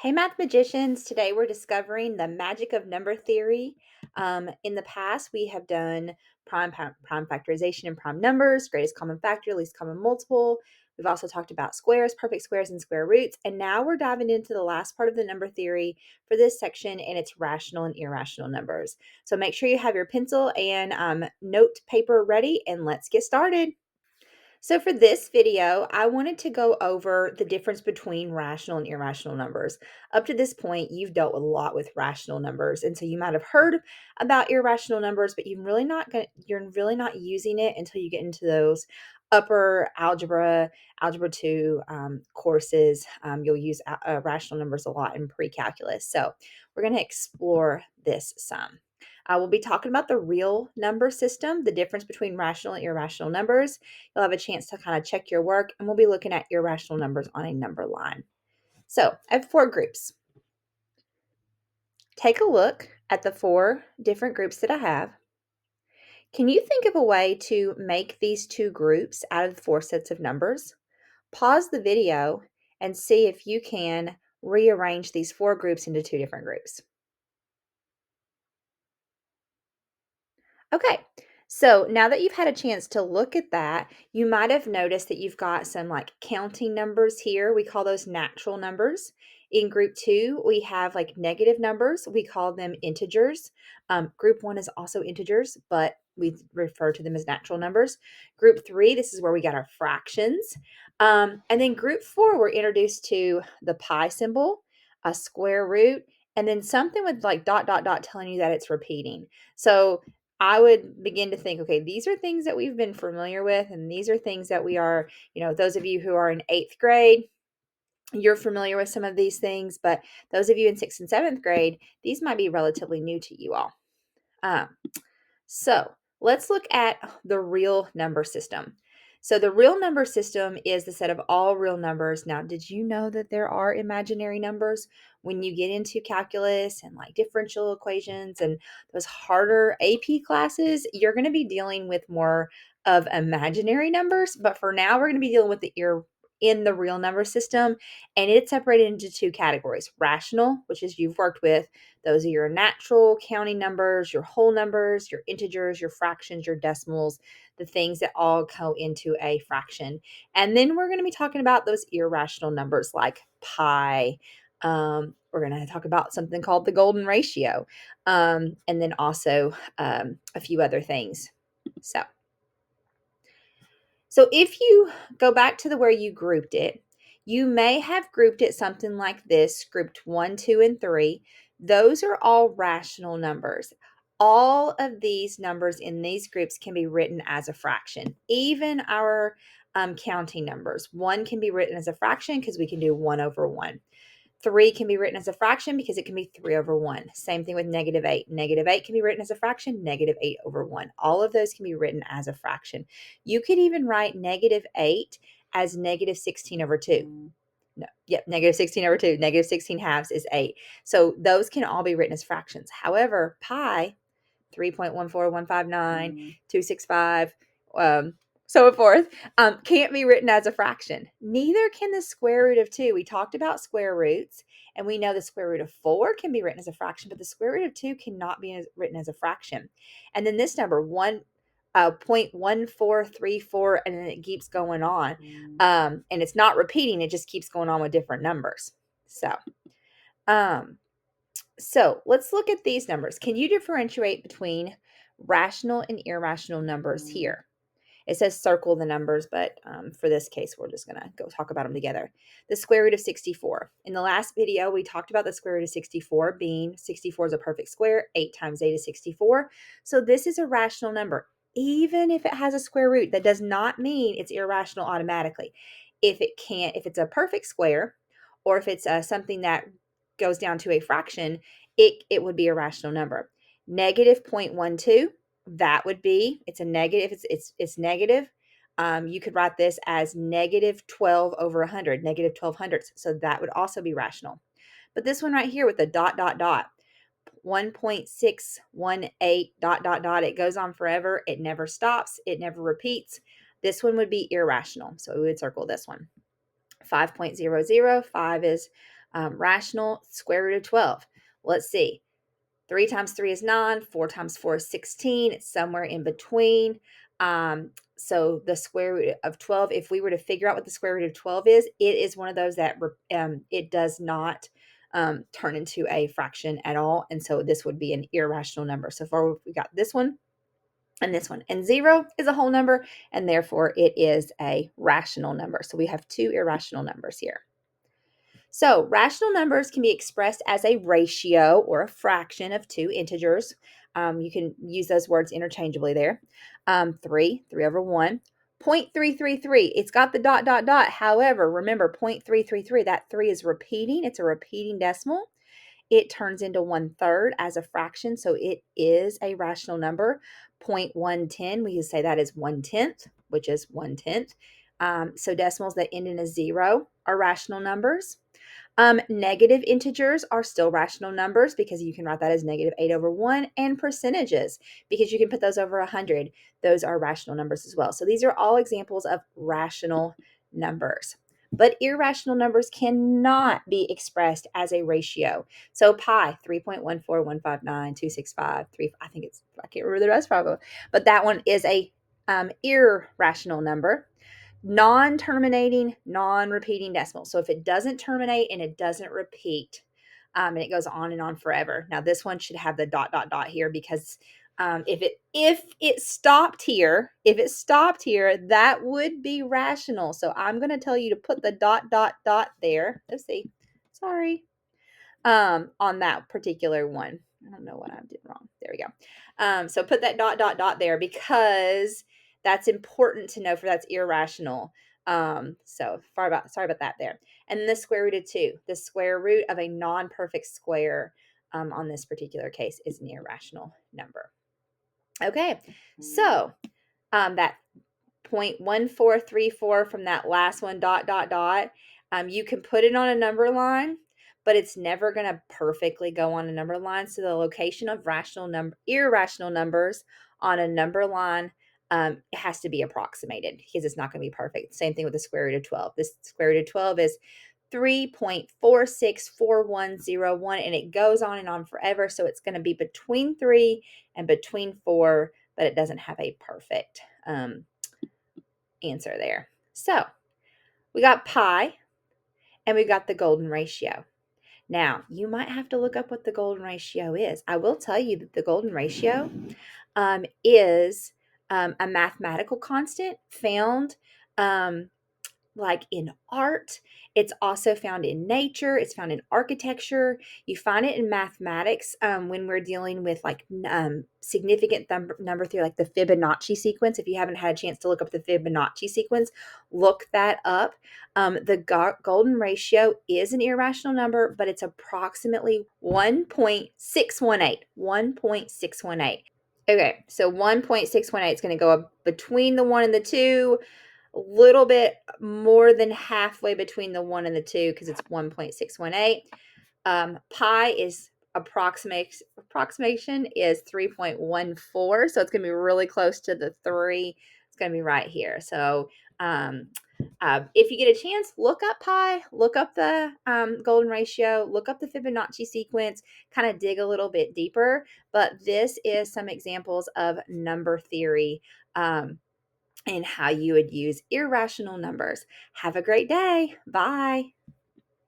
Hey, math magicians. Today we're discovering the magic of number theory. In the past, we have done prime factorization and prime numbers, greatest common factor, least common multiple. We've also talked about squares, perfect squares, and square roots. And now we're diving into the last part of the number theory for this section, and it's rational and irrational numbers. So make sure you have your pencil and note paper ready, and let's get started. So for this video, I wanted to go over the difference between rational and irrational numbers. Up to this point, you've dealt with a lot with rational numbers, and so you might have heard about irrational numbers, but you're really not using it until you get into those upper algebra 2 courses. You'll use rational numbers a lot in pre-calculus. So we're going to explore this some. We'll be talking about the real number system, the difference between rational and irrational numbers. You'll have a chance to kind of check your work, and we'll be looking at irrational numbers on a number line. So I have 4 groups. Take a look at the 4 different groups that I have. Can you think of a way to make these 2 groups out of the 4 sets of numbers? Pause the video and see if you can rearrange these 4 groups into 2 different groups. Okay, so now that you've had a chance to look at that, you might have noticed that you've got some like counting numbers here. We call those natural numbers. In group 2, we have like negative numbers. We call them integers. Group 1 is also integers, but we refer to them as natural numbers. Group 3, this is where we got our fractions. And then group 4, we're introduced to the pi symbol, a square root, and then something with like dot, dot, dot telling you that it's repeating. So I would begin to think, okay, these are things that we've been familiar with, and these are things that we are, those of you who are in 8th grade, you're familiar with some of these things, but those of you in 6th and 7th grade, these might be relatively new to you all. Um, so let's look at the real number system. So the real number system is the set of all real numbers. Now, did you know that there are imaginary numbers? When you get into calculus and like differential equations and those harder AP classes, you're going to be dealing with more of imaginary numbers. But for now, we're going to be dealing with in the real number system, and it's separated into 2 categories: rational, which is you've worked with. Those are your natural counting numbers, your whole numbers, your integers, your fractions, your decimals, the things that all go into a fraction. And then we're going to be talking about those irrational numbers like pi. We're going to talk about something called the golden ratio, and then also a few other things. So if you go back to where you grouped it, you may have grouped it something like this, grouped 1, 2, and 3. Those are all rational numbers. All of these numbers in these groups can be written as a fraction. Even our counting numbers. 1 can be written as a fraction because we can do 1 over 1. 3 can be written as a fraction because it can be 3 over 1. Same thing with negative 8. Negative 8 can be written as a fraction, negative 8 over 1. All of those can be written as a fraction. You could even write negative 8 as negative 16 over 2. No, yep, negative 16 over 2. Negative 16 halves is 8. So those can all be written as fractions. However, pi, 3.14159, 265, so forth, can't be written as a fraction. Neither can the square root of 2. We talked about square roots, and we know the square root of 4 can be written as a fraction, but the square root of 2 cannot be written as a fraction. And then this number, 0.1434, and then it keeps going on. And it's not repeating, it just keeps going on with different numbers. So let's look at these numbers. Can you differentiate between rational and irrational numbers here? It says circle the numbers, but for this case, we're just going to go talk about them together. The square root of 64. In the last video, we talked about the square root of 64 being 64 is a perfect square. 8 times 8 is 64. So this is a rational number. Even if it has a square root, that does not mean it's irrational automatically. If it's a perfect square, or if it's something that goes down to a fraction, it would be a rational number. Negative 0.12. That would be, it's a negative, it's negative. You could write this as negative 12 over 100, negative 12 hundredths. So that would also be rational. But this one right here with the dot, dot, dot, 1.618 dot, dot, dot, it goes on forever. It never stops. It never repeats. This one would be irrational. So we would circle this one. 5.00, 5 is Rational, square root of 12. Let's see. 3 times 3 is 9. 4 times 4 is 16. It's somewhere in between. So the square root of 12, if we were to figure out what the square root of 12 is, it is one of those that it does not turn into a fraction at all. And so this would be an irrational number. So far, we got this one and this one. And 0 is a whole number, and therefore it is a rational number. So we have two irrational numbers here. So rational numbers can be expressed as a ratio or a fraction of two integers. You can use those words interchangeably there. 3 over 1. 0.333, it's got the dot, dot, dot. However, remember 0.333, that 3 is repeating. It's a repeating decimal. It turns into 1/3 as a fraction, so it is a rational number. 0.110, we can say that is 1/10, which is 1/10. So decimals that end in a 0 are rational numbers. Negative integers are still rational numbers because you can write that as -8 over 1, and percentages, because you can put those over 100. Those are rational numbers as well. So these are all examples of rational numbers. But irrational numbers cannot be expressed as a ratio. So pi, 3.14159,265, I think it's, I can't remember the rest of them, but that one is a irrational number. Non-terminating, non-repeating decimals. So if it doesn't terminate and it doesn't repeat, and it goes on and on forever. Now this one should have the dot, dot, dot here, because if it stopped here, that would be rational. So I'm going to tell you to put the dot, dot, dot there. Let's see. Sorry. On that particular one. I don't know what I did wrong. There we go. So put that dot, dot, dot there, because that's important to know, for that's irrational. So sorry about that there. And the square root of 2, the square root of a non-perfect square on this particular case is an irrational number. Okay, so that 0.1434 from that last one, dot, dot, dot, you can put it on a number line, but it's never going to perfectly go on a number line. So the location of irrational numbers on a number line, it has to be approximated, because it's not going to be perfect. Same thing with the square root of 12. This square root of 12 is 3.464101, and it goes on and on forever. So it's going to be between 3 and between 4, but it doesn't have a perfect answer there. So we got pi, and we've got the golden ratio. Now, you might have to look up what the golden ratio is. I will tell you that the golden ratio is a mathematical constant found like in art. It's also found in nature. It's found in architecture. You find it in mathematics when we're dealing with like significant number theory, like the Fibonacci sequence. If you haven't had a chance to look up the Fibonacci sequence, look that up. The golden ratio is an irrational number, but it's approximately 1.618. 1.618. Okay, so 1.618 is going to go up between the 1 and the 2, a little bit more than halfway between the 1 and the 2, because it's 1.618. Pi is approximation is 3.14, so it's going to be really close to the 3. It's going to be right here. So if you get a chance, look up pi, look up the golden ratio, look up the Fibonacci sequence, kind of dig a little bit deeper. But this is some examples of number theory and how you would use irrational numbers. Have a great day. Bye.